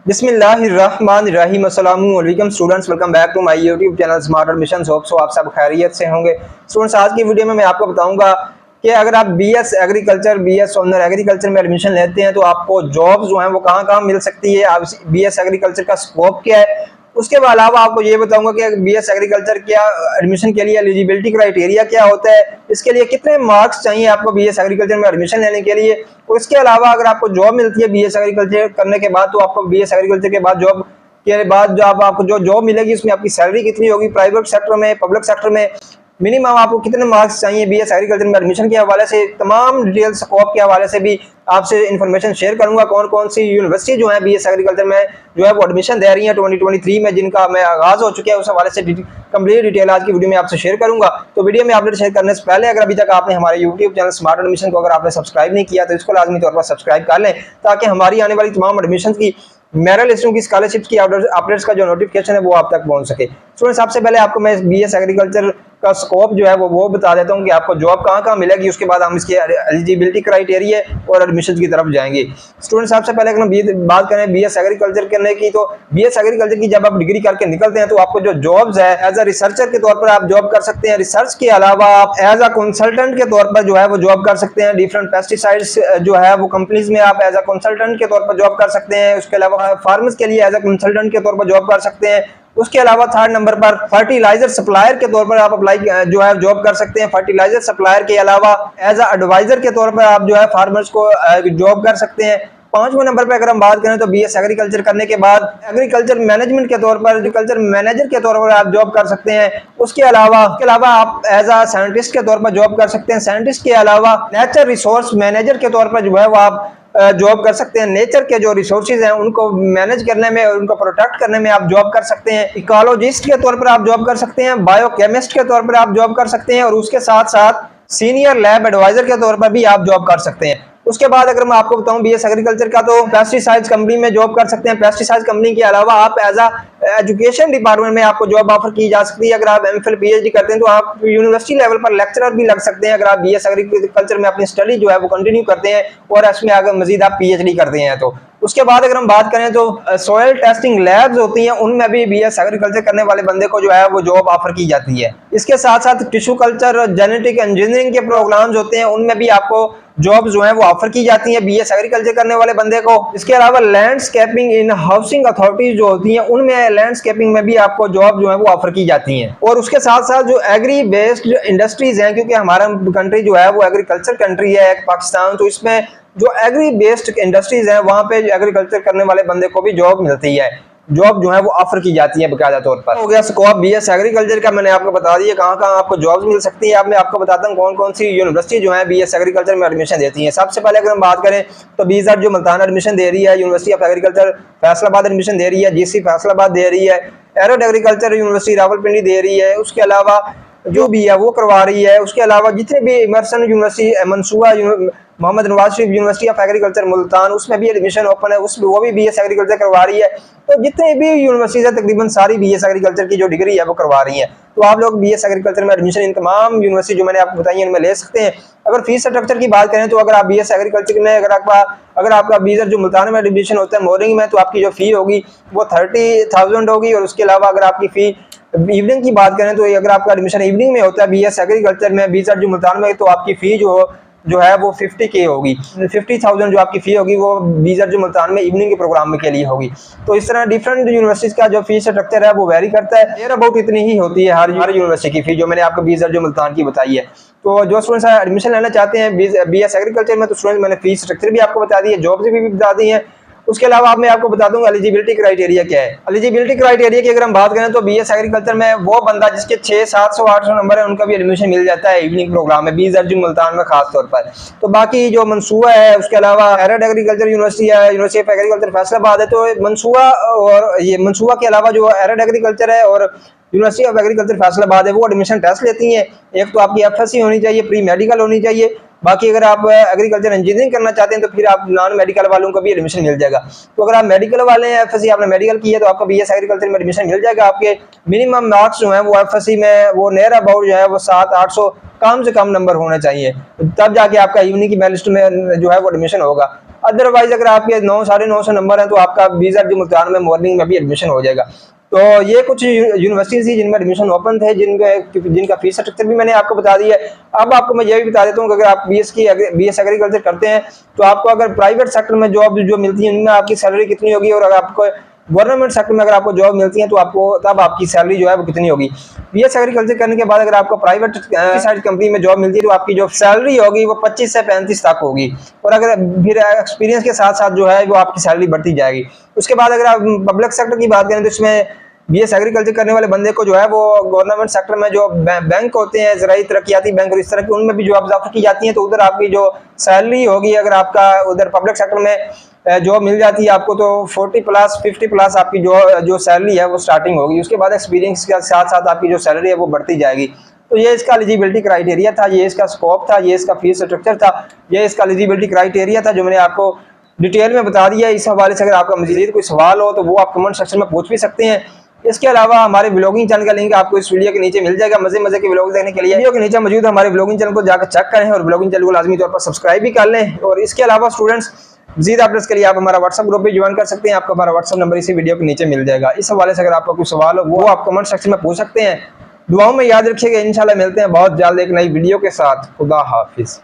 बिस्मिल्लाहिर्रहमानिर्रहीम। अस्सलामु अलैकुम students, welcome back to my YouTube channel smart admission. Hope so आप सब खैरियत से होंगे। स्टूडेंट्स, आज की वीडियो में मैं आपको बताऊंगा कि अगर आप BS agriculture, BS honour agriculture में एडमिशन लेते हैं तो आपको जॉब जो है वो कहाँ मिल सकती है, आप बीएस एग्रीकल्चर का स्कोप क्या है। उसके अलावा आपको ये बताऊंगा कि बीएस एग्रीकल्चर क्या एडमिशन के लिए एलिजिबिलिटी क्राइटेरिया क्या होता है, इसके लिए कितने मार्क्स चाहिए आपको बीएस एग्रीकल्चर में एडमिशन लेने के लिए। और इसके अलावा अगर आपको जॉब मिलती है बीएस एग्रीकल्चर करने के बाद, तो आपको बीएस एग्रीकल्चर के बाद जॉब के बाद जो आपको जो जॉब मिलेगी उसमें आपकी सैलरी कितनी होगी, प्राइवेट सेक्टर में, पब्लिक सेक्टर में, मिनिमम आपको कितने मार्क्स चाहिए बीएस एग्रीकल्चर में एडमिशन के हवाले से, तमाम डिटेल स्कोप के हवाले से भी आपसे इन्फॉर्मेशन शेयर करूंगा। कौन कौन सी यूनिवर्सिटी जो है बीएस एग्रीकल्चर में जो है वो एडमिशन दे रही है 2023 में, जिनका मैं आगाज हो चुका है, उस हवाले से कंप्लीट डिटेल आज की वीडियो में आपसे शेयर करूंगा। तो वीडियो में अपडेट शेयर करने से पहले अगर अभी तक आपने हमारे यूट्यूब चैनल स्मार्ट एडमिशन को अगर आपने सब्सक्राइब नहीं किया तो इसको लाजमी तौर पर सब्सक्राइब कर लें, ताकि हमारी आने वाली तमाम एडमिशन की, मेरिट लिस्टों की, स्कॉलरशिप की अपडेट्स का जो नोटिफिकेशन है वो आप तक पहुंच सके। स्टूडेंट्स, सबसे पहले आपको मैं बीएस एग्रीकल्चर का स्कोप जो है वो बता देता हूं कि आपको जॉब कहां मिलेगी। उसके बाद हम इसके एलिजिबिलिटी क्राइटेरिया और एडमिशन की तरफ जाएंगे। स्टूडेंट्स, सबसे पहले अगर हम बात करें बीएस एग्रीकल्चर करने की, तो बीएस एग्रीकल्चर की जब आप डिग्री करके निकलते हैं तो आपको जो जॉब्स है एज अ रिसर्चर के तौर पर आप जॉब कर सकते हैं। रिसर्च के अलावा आप एज अ कंसल्टेंट के तौर पर जो है वो जॉब कर सकते हैं। डिफरेंट पेस्टिसाइड्स जो है वो कंपनीज में आप एज अ कंसल्टेंट के तौर पर जॉब कर सकते हैं। उसके अलावा फार्मर्स के लिए एज अ कंसल्टेंट के तौर पर जॉब कर सकते हैं। उसके अलावा थर्ड नंबर पर फर्टिलाइजर सप्लायर के तौर पर आप अप्लाई जो है जॉब कर सकते हैं। फर्टिलाइजर सप्लायर के अलावा एज अ एडवाइजर के तौर पर आप जो है फार्मर्स को जॉब कर सकते हैं। पांचवें नंबर पर अगर हम बात करें तो बीएस एग्रीकल्चर करने के बाद एग्रीकल्चर मैनेजमेंट के तौर पर, एग्रीकल्चर मैनेजर के तौर पर आप जॉब कर सकते हैं। उसके अलावा आप एज अ साइंटिस्ट के तौर पर जॉब कर सकते हैं। साइंटिस्ट के अलावा नेचर रिसोर्स मैनेजर के तौर पर जो है वो आप जॉब कर सकते हैं। नेचर के जो रिसोर्सेज हैं उनको मैनेज करने में और उनको प्रोटेक्ट करने में आप जॉब कर सकते हैं। इकोलॉजिस्ट के तौर पर आप जॉब कर सकते हैं। बायोकेमिस्ट के तौर पर आप जॉब कर सकते हैं और उसके साथ साथ सीनियर लैब एडवाइजर के तौर पर भी आप जॉब कर सकते हैं। उसके बाद अगर मैं आपको बताऊं बीएस एग्रीकल्चर का, तो पेस्टिसाइड्स कंपनी में जॉब कर सकते हैं। पेस्टिसाइड्स कंपनी के अलावा आप एज अ एजुकेशन डिपार्टमेंट में आपको जॉब ऑफर की जा सकती है। अगर आप एमफिल पीएचडी करते हैं तो आप यूनिवर्सिटी लेवल पर लेक्चरर भी लग सकते हैं। अगर आप बीएस एग्रीकल्चर में अपनी स्टडी जो है वो कंटिन्यू करते हैं और इसमें अगर मजीद आप पीएचडी करते हैं तो। उसके बाद अगर हम बात करें तो सॉइल टेस्टिंग लैब्स होती हैं, उनमें भी बीएस एग्रीकल्चर करने वाले बंदे को जो है वो जॉब ऑफर की जाती है। इसके साथ साथ टिश्यू कल्चर, जेनेटिक इंजीनियरिंग के प्रोग्राम्स होते हैं, उनमें भी आपको जॉब जो है वो ऑफर की जाती है बीएस एग्रीकल्चर करने वाले बंदे को। इसके अलावा लैंडस्केपिंग इन हाउसिंग अथॉरिटीज जो होती हैं उनमें लैंडस्केपिंग में भी आपको जॉब जो है वो ऑफर की जाती हैं। और उसके साथ साथ जो एग्री बेस्ड इंडस्ट्रीज हैं, क्योंकि हमारा कंट्री जो है वो एग्रीकल्चर कंट्री है पाकिस्तान, तो इसमें जो एग्री बेस्ड इंडस्ट्रीज हैं वहां पे एग्रीकल्चर करने वाले बंदे को भी जॉब मिलती है, जॉब जो है वो ऑफर की जाती है बकायदा तौर पर। हो गया स्कोप बीएस एग्रीकल्चर का, मैंने आपको बता दिया कहां आपको जॉब्स मिल सकती है। अब मैं आपको बताता हूं कौन कौन सी यूनिवर्सिटी जो है बीएस एग्रीकल्चर में एडमिशन देती है। सबसे पहले अगर हम बात करें तो बीजेड जो मुल्तान एडमिशन दे रही है, university of agriculture Faisalabad admission दे रही है, जीसी फैसलाबाद दे रही है, एरोड एग्रीकल्चर यूनिवर्सिटी रावलपिंडी दे रही है। उसके अलावा जो भी है वो करवा रही है। उसके अलावा जितने भी इमर्सन यूनिवर्सिटी, मंसूबा, Mohammad Nawaz Sharif university of agriculture Multan, उसमें भी एडमिशन ओपन है, उसमें वो भी बीएस एग्रीकल्चर करवा रही है। तो जितने भी यूनिवर्सिटीज है तकरीबन सारी बीएस एग्रीकल्चर की जो डिग्री है वो करवा रही है। तो आप लोग बीएस एग्रीकल्चर में एडमिशन इन तमाम यूनिवर्सिटी जो मैंने आपको बताई है इनमें ले सकते हैं। अगर फीस स्ट्रक्चर की बात करें तो अगर आप बीएस एग्रीकल्चर में अगर आपका बीजर जो मुल्तान में एडमिशन होता है मॉर्निंग में, तो आपकी जो फी होगी वो 30,000 होगी। और उसके अलावा अगर आपकी फी इवनिंग की बात करें तो अगर आपका एडमिशन इवनिंग में होता है बीएस एग्रीकल्चर में, बीजर जो मुल्तान में, तो आपकी फी जो है वो 50K होगी। 50,000 जो आपकी फी होगी वो बीजर जो मुल्तान में इवनिंग के प्रोग्राम में के लिए होगी। तो इस तरह डिफरेंट यूनिवर्सिटीज का जो फीस स्ट्रक्चर है वो वेरी करता है। देयर अबाउट इतनी ही होती है हर यूनिवर्सिटी की फी, जो मैंने आपको बीजर जो मुल्तान की बताई है। तो जो स्टूडेंट्स एडमिशन लेना चाहते हैं बीएस एग्रीकल्चर में, तो स्टूडेंट्स मैंने फीस स्ट्रक्चर भी आपको बता दी है, जॉब्स भी बता दी है। उसके अलावा मैं आपको बता दूंगा एलिजिबिलिटी क्राइटेरिया क्या है। एलिजिबिलिटी क्राइटेरिया की अगर हम बात करें तो बीएस एग्रीकल्चर में वो बंदा जिसके 600, 700, 800 नंबर है उनका भी एडमिशन मिल जाता है इवनिंग प्रोग्राम में बीजेड मुल्तान में खास तौर पर। तो बाकी जो मंसूबा है, उसके अलावा एरोड एग्रीकल्चर यूनिवर्सिटी है, यूनिवर्सिटी ऑफ एग्रीकल्चर फैसलाबाद है, तो मंसूबा और ये मंसूबा के अलावा जो एरोड एग्रीकल्चर है और यूनिवर्सिटी ऑफ एग्रीकल्चर फैसलाबाद है वो एडमिशन टेस्ट लेती हैं। एक तो आपकी एफएससी होनी चाहिए, प्री मेडिकल होनी चाहिए। बाकी अगर आप एग्रीकल्चर इंजीनियरिंग करना चाहते हैं तो फिर आप नॉन मेडिकल वालों को भी एडमिशन मिल जाएगा। तो अगर आप मेडिकल वाले हैं, एफएससी आपने मेडिकल की है, तो आपको बीएस एग्रीकल्चर में एडमिशन मिल जाएगा। आपके मिनिमम मार्क्स जो है वो एफएससी में वो नियर अबाउट जो है वो 700-800 कम से कम नंबर होने चाहिए, तब जाके आपका इवनिंग की मेरिट लिस्ट में जो है वो एडमिशन होगा। अदरवाइज अगर आपके 900-950 नंबर है तो आपका 20,93 में मॉर्निंग में भी एडमिशन हो जाएगा। तो ये कुछ यूनिवर्सिटीज थी जिनमें एडमिशन ओपन थे, जिनका फीस स्ट्रक्चर भी मैंने आपको बता दिया है। अब आपको मैं ये भी बता देता हूँ कि अगर आप बीएस एग्रीकल्चर करते हैं तो आपको अगर प्राइवेट सेक्टर में जॉब जो मिलती है उनमें आपकी सैलरी कितनी होगी, और अगर आपको गवर्नमेंट सेक्टर में अगर आपको जॉब मिलती है तो आपको तब आपकी सैलरी जो है वो कितनी होगी। बीएस एग्रीकल्चर करने के बाद अगर आपको प्राइवेट साइड कंपनी में जॉब मिलती है तो आपकी जो सैलरी होगी वो 25 से 35 तक होगी, और अगर फिर एक्सपीरियंस के साथ साथ जो है वो आपकी सैलरी बढ़ती जाएगी। उसके बाद अगर आप पब्लिक सेक्टर की बात करें तो इसमें बीएस एग्रीकल्चर करने वाले बंदे को जो है वो गवर्नमेंट सेक्टर में जो बैंक होते हैं, ज़राई तरक्याती बैंक और इस तरह के, उनमें भी जॉब ऑफर की जाती है। तो उधर आपकी जो सैलरी होगी, अगर आपका उधर पब्लिक सेक्टर में जॉब मिल जाती है आपको तो 40+ 50+ आपकी जो सैलरी है वो स्टार्टिंग होगी। उसके बाद एक्सपीरियंस के साथ साथ आपकी जो सैलरी है वो बढ़ती जाएगी। तो ये इसका एलिजिबिलिटी क्राइटेरिया था, ये इसका स्कोप था, ये इसका फीस स्ट्रक्चर था, ये इसका एलिजिबिलिटी क्राइटेरिया था जो मैंने आपको डिटेल में बता दिया। इस हवाले से अगर आपका मज़ीद कोई सवाल हो तो वो आप कमेंट सेक्शन में पूछ भी सकते हैं। इसके अलावा हमारे ब्लॉगिंग चैनल का लिंक आपको इस वीडियो के नीचे मिल जाएगा। मजे के व्लॉग देखने के लिए वीडियो के नीचे मौजूद हमारे ब्लॉगिंग चैनल को जाकर चेक करें और ब्लॉगिंग चैनल को लाजमी तौर पर सब्सक्राइब भी कर लें। और इसके अलावा स्टूडेंट्स मज़ीद अपडेट्स के लिए आप हमारा व्हाट्सएप ग्रुप भी ज्वाइन कर सकते हैं। आपको हमारा व्हाट्सएप नंबर इसी वीडियो के नीचे मिल जाएगा। इस हवाले से अगर आपका कोई सवाल हो वो आप कमेंट सेक्शन में पूछ सकते हैं। दुआओं में याद रखिएगा। इंशाल्लाह मिलते हैं बहुत जल्द एक नई वीडियो के साथ। खुदा हाफिज।